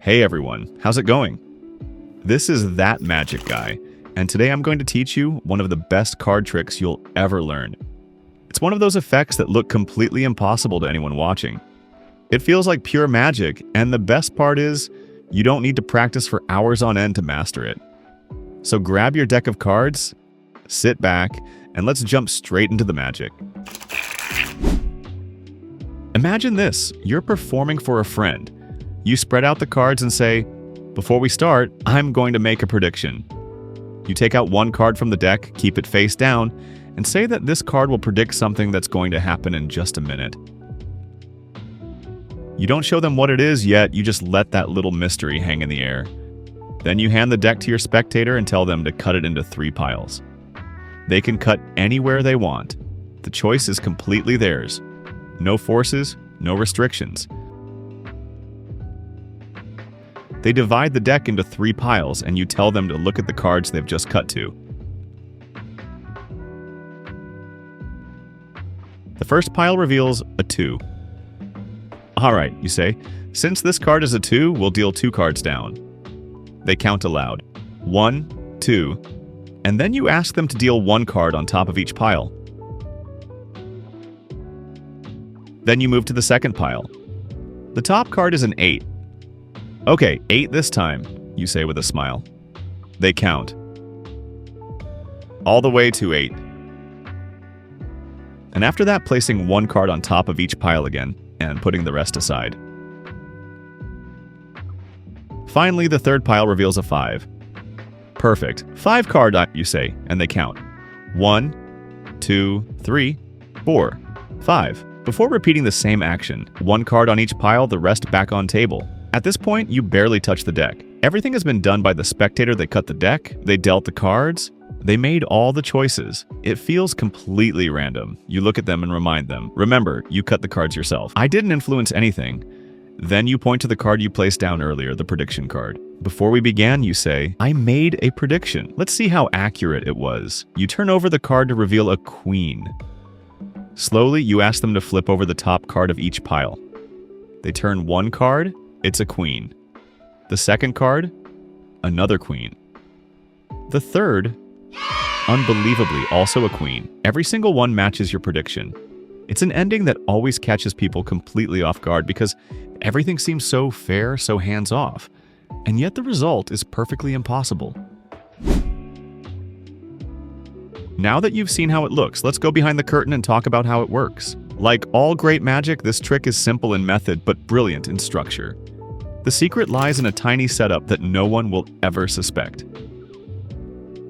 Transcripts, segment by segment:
Hey everyone, how's it going? This is That Magic Guy, and today I'm going to teach you one of the best card tricks you'll ever learn. It's one of those effects that look completely impossible to anyone watching. It feels like pure magic, and the best part is, you don't need to practice for hours on end to master it. So grab your deck of cards, sit back, and let's jump straight into the magic. Imagine this, you're performing for a friend. You spread out the cards and say, "Before we start, I'm going to make a prediction." You take out one card from the deck, keep it face down, and say that this card will predict something that's going to happen in just a minute. You don't show them what it is yet, you just let that little mystery hang in the air. Then you hand the deck to your spectator and tell them to cut it into 3 piles. They can cut anywhere they want. The choice is completely theirs. No forces, no restrictions. They divide the deck into 3 piles, and you tell them to look at the cards they've just cut to. The first pile reveals a 2. Alright, you say, since this card is a 2, we'll deal 2 cards down. They count aloud. 1, 2, and then you ask them to deal 1 card on top of each pile. Then you move to the second pile. The top card is an 8. Okay, 8 this time, you say with a smile. They count. All the way to 8. And after that, placing 1 card on top of each pile again, and putting the rest aside. Finally, the third pile reveals a 5. Perfect. 5 card, you say, and they count. 1, 2, 3, 4, 5. Before repeating the same action, 1 card on each pile, the rest back on table. At this point, you barely touch the deck. Everything has been done by the spectator. They cut the deck, they dealt the cards, they made all the choices. It feels completely random. You look at them and remind them, remember, you cut the cards yourself. I didn't influence anything. Then you point to the card you placed down earlier, the prediction card. Before we began, you say, I made a prediction. Let's see how accurate it was. You turn over the card to reveal a queen. Slowly, you ask them to flip over the top card of each pile. They turn 1 card, it's a queen. The second card, another queen. The third, unbelievably, also a queen. Every single one matches your prediction. It's an ending that always catches people completely off guard because everything seems so fair, so hands-off. And yet the result is perfectly impossible. Now that you've seen how it looks, let's go behind the curtain and talk about how it works. Like all great magic, this trick is simple in method but brilliant in structure. The secret lies in a tiny setup that no one will ever suspect.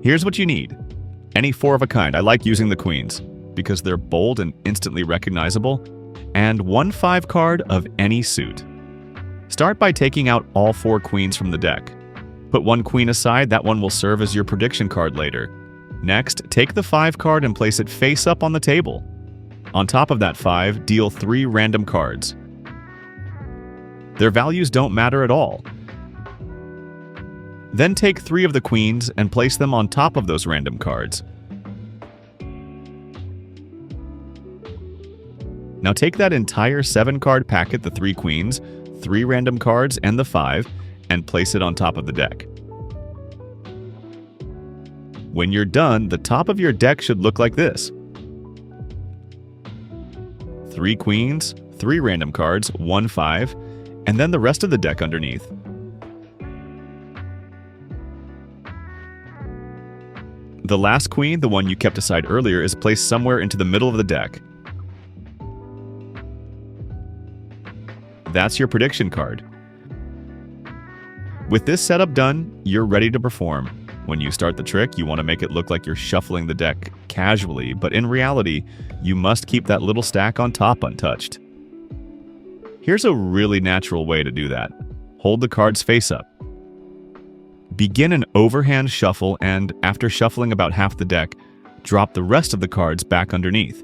Here's what you need. Any 4 of a kind. I like using the queens because they're bold and instantly recognizable. And 1 5 card of any suit. Start by taking out all 4 queens from the deck. Put 1 queen aside, that one will serve as your prediction card later. Next, take the 5 card and place it face up on the table. On top of that 5, deal 3 random cards. Their values don't matter at all. Then take 3 of the queens and place them on top of those random cards. Now take that entire 7-card packet, the 3 queens, 3 random cards, and the 5, and place it on top of the deck. When you're done, the top of your deck should look like this. 3 queens, 3 random cards, 1 5, and then the rest of the deck underneath. The last queen, the one you kept aside earlier, is placed somewhere into the middle of the deck. That's your prediction card. With this setup done, you're ready to perform. When you start the trick, you want to make it look like you're shuffling the deck casually, but in reality, you must keep that little stack on top untouched. Here's a really natural way to do that. Hold the cards face up. Begin an overhand shuffle and, after shuffling about half the deck, drop the rest of the cards back underneath.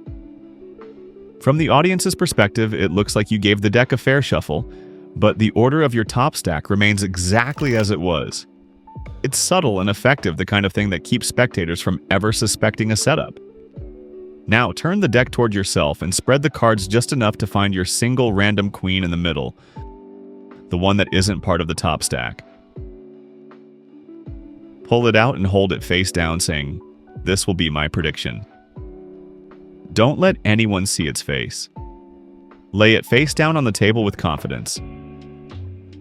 From the audience's perspective, it looks like you gave the deck a fair shuffle, but the order of your top stack remains exactly as it was. It's subtle and effective, the kind of thing that keeps spectators from ever suspecting a setup. Now turn the deck toward yourself and spread the cards just enough to find your single random queen in the middle. the one that isn't part of the top stack. Pull it out and hold it face down, saying, "This will be my prediction." Don't let anyone see its face. Lay it face down on the table with confidence.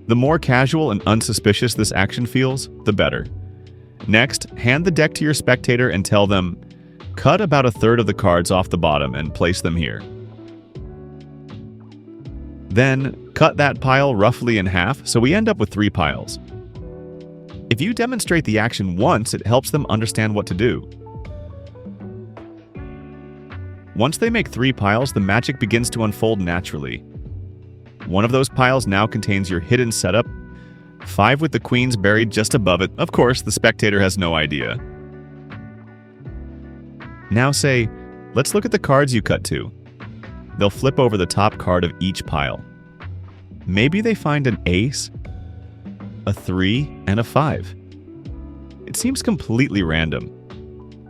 The more casual and unsuspicious this action feels, the better. Next, hand the deck to your spectator and tell them, "Cut about a third of the cards off the bottom and place them here." Then, cut that pile roughly in half so we end up with 3 piles. If you demonstrate the action once, it helps them understand what to do. Once they make 3 piles, the magic begins to unfold naturally. One of those piles now contains your hidden setup, 5 with the queens buried just above it. Of course, the spectator has no idea. Now say, "Let's look at the cards you cut to." They'll flip over the top card of each pile. Maybe they find an ace, a 3, and a 5. It seems completely random.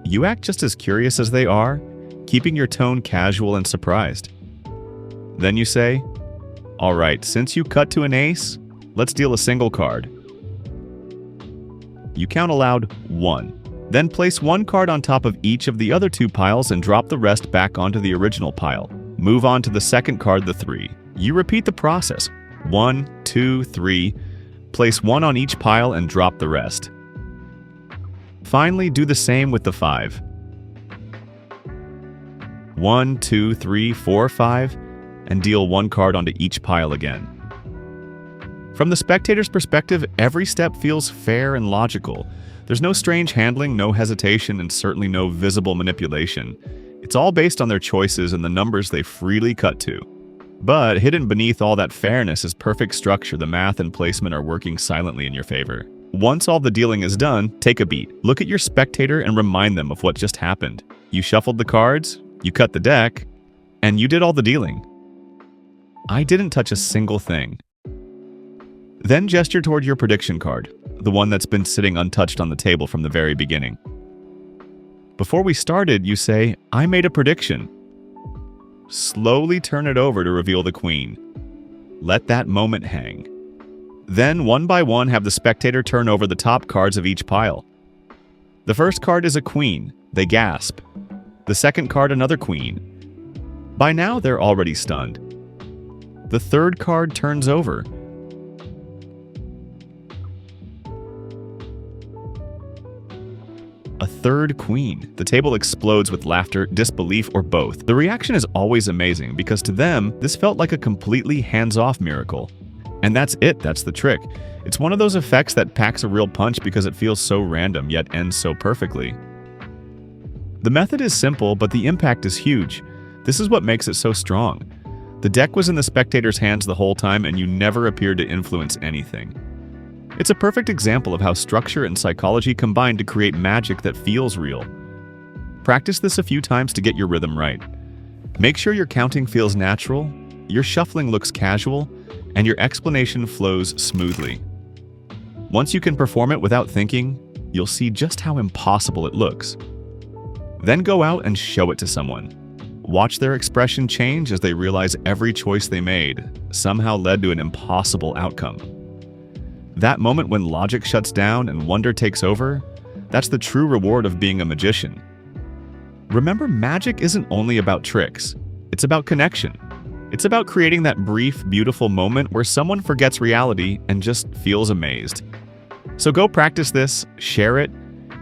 You act just as curious as they are, keeping your tone casual and surprised. Then you say, "All right, since you cut to an ace, let's deal a single card." You count aloud 1. Then place 1 card on top of each of the other 2 piles and drop the rest back onto the original pile. Move on to the second card, the 3. You repeat the process. 1, 2, 3. Place 1 on each pile and drop the rest. Finally, do the same with the 5. 1, 2, 3, 4, 5, and deal 1 card onto each pile again. From the spectator's perspective, every step feels fair and logical. There's no strange handling, no hesitation, and certainly no visible manipulation. It's all based on their choices and the numbers they freely cut to. But hidden beneath all that fairness is perfect structure. The math and placement are working silently in your favor. Once all the dealing is done, take a beat. Look at your spectator and remind them of what just happened. You shuffled the cards, you cut the deck, and you did all the dealing. I didn't touch a single thing. Then gesture toward your prediction card, the one that's been sitting untouched on the table from the very beginning. Before we started, you say, "I made a prediction." Slowly turn it over to reveal the queen. Let that moment hang. Then, one by one, have the spectator turn over the top cards of each pile. The first card is a queen. They gasp. The second card, another queen. By now, they're already stunned. The third card turns over. A third queen. The table explodes with laughter, disbelief, or both. The reaction is always amazing because to them, this felt like a completely hands-off miracle. And that's it, that's the trick. It's one of those effects that packs a real punch because it feels so random yet ends so perfectly. The method is simple, but the impact is huge. This is what makes it so strong. The deck was in the spectator's hands the whole time and you never appeared to influence anything. It's a perfect example of how structure and psychology combine to create magic that feels real. Practice this a few times to get your rhythm right. Make sure your counting feels natural, your shuffling looks casual, and your explanation flows smoothly. Once you can perform it without thinking, you'll see just how impossible it looks. Then go out and show it to someone. Watch their expression change as they realize every choice they made somehow led to an impossible outcome. That moment when logic shuts down and wonder takes over, that's the true reward of being a magician. Remember, magic isn't only about tricks. It's about connection. It's about creating that brief, beautiful moment where someone forgets reality and just feels amazed. So go practice this, share it,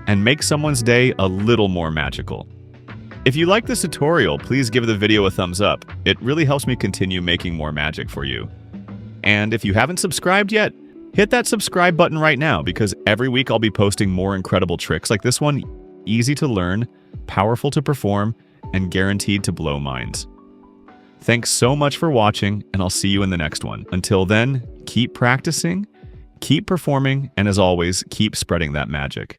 and make someone's day a little more magical. If you like this tutorial, please give the video a thumbs up. It really helps me continue making more magic for you. And if you haven't subscribed yet, hit that subscribe button right now because every week I'll be posting more incredible tricks like this one, easy to learn, powerful to perform, and guaranteed to blow minds. Thanks so much for watching, and I'll see you in the next one. Until then, keep practicing, keep performing, and as always, keep spreading that magic.